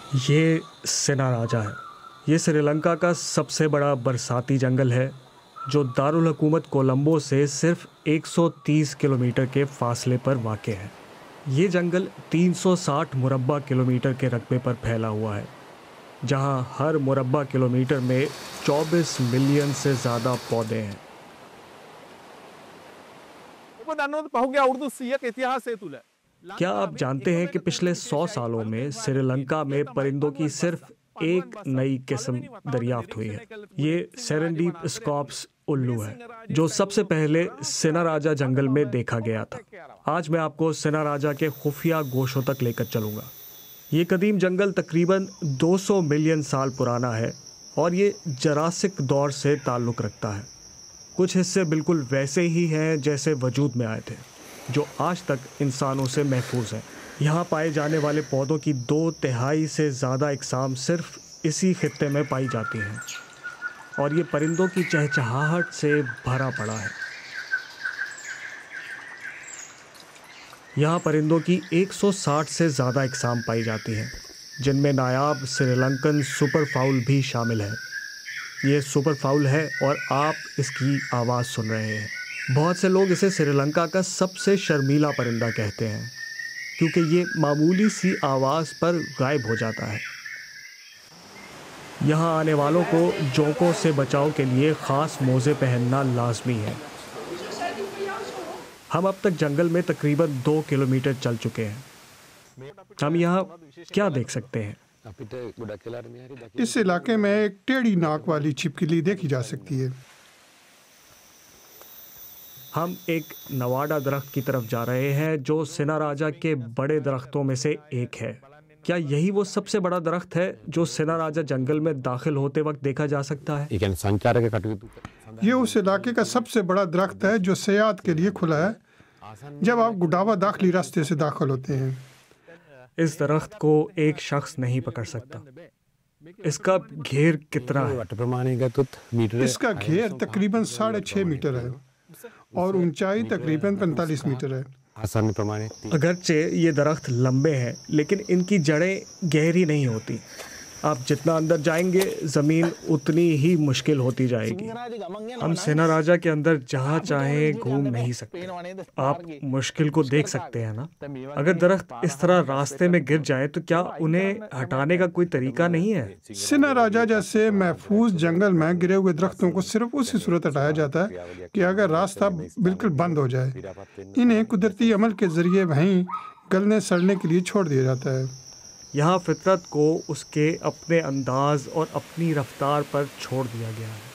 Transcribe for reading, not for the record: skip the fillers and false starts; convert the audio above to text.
ये सेना राजा है। ये श्रीलंका का सबसे बड़ा बरसाती जंगल है जो दारुल हुकूमत कोलंबो से सिर्फ 130 किलोमीटर के फासले पर वाक़ है। ये जंगल 360 मुरब्बा किलोमीटर के रकबे पर फैला हुआ है, जहां हर मुरब्बा किलोमीटर में 24 मिलियन से ज़्यादा पौधे हैं। क्या आप जानते हैं कि पिछले 100 सालों में श्रीलंका में परिंदों की सिर्फ एक नई किस्म दरियाफ्त हुई है? ये सेरेंडीप स्कॉप्स उल्लू है, जो सबसे पहले सेना राजा जंगल में देखा गया था। आज मैं आपको सेना राजा के खुफिया गोशों तक लेकर चलूंगा। ये कदीम जंगल तकरीबन 200 मिलियन साल पुराना है और ये जरासिक दौर से ताल्लुक़ रखता है। कुछ हिस्से बिल्कुल वैसे ही हैं जैसे वजूद में आए थे, जो आज तक इंसानों से महफूज हैं। यहाँ पाए जाने वाले पौधों की 2/3 से ज़्यादा इकसाम सिर्फ इसी खित्ते में पाई जाती हैं और ये परिंदों की चहचहाहट से भरा पड़ा है। यहाँ परिंदों की 160 से ज़्यादा इकसाम पाई जाती हैं, जिनमें नायाब श्रीलंकन सुपर फाउल भी शामिल है। ये सुपर फाउल है और आप इसकी आवाज़ सुन रहे हैं। बहुत से लोग इसे श्रीलंका का सबसे शर्मीला परिंदा कहते हैं, क्योंकि ये मामूली सी आवाज़ पर गायब हो जाता है। यहाँ आने वालों को जोंकों से बचाव के लिए ख़ास मोज़े पहनना लाजमी है। हम अब तक जंगल में तकरीबन 2 किलोमीटर चल चुके हैं। हम यहाँ क्या देख सकते हैं? इस इलाके में एक टेढ़ी नाक वाली छिपकली देखी जा सकती है। हम एक नवाडा दरख्त की तरफ जा रहे हैं, जो सेना राजा के बड़े दरख्तों में से एक है। क्या यही वो सबसे बड़ा दरख्त है जो सेना राजा जंगल में दाखिल होते वक्त देखा जा सकता है? ये उस इलाके का सबसे बड़ा दरख्त है जो सयाहत के लिए खुला है जब आप गुडावा दाखिली रास्ते से दाखिल होते हैं। इस दरख्त को एक शख्स नहीं पकड़ सकता। इसका घेर कितना है? इसका घेर तकरीबन 6.5 मीटर है और ऊंचाई तकरीबन 45 मीटर है। अगरचे ये दरख्त लंबे हैं, लेकिन इनकी जड़ें गहरी नहीं होती। आप जितना अंदर जाएंगे ज़मीन उतनी ही मुश्किल होती जाएगी। हम सेना राजा के अंदर जहाँ चाहें घूम नहीं सकते। आप मुश्किल को देख सकते हैं ना? अगर दरख्त इस तरह रास्ते में गिर जाए तो क्या उन्हें हटाने का कोई तरीका नहीं है? सेना राजा जैसे महफूज जंगल में गिरे हुए दरख्तों को सिर्फ उसी सूरत हटाया जाता है कि अगर रास्ता बिल्कुल बंद हो जाए। इन्हें कुदरती अमल के जरिए वहीं गलने सड़ने के लिए छोड़ दिया जाता है। यहाँ फितरत को उसके अपने अंदाज और अपनी रफ्तार पर छोड़ दिया गया है।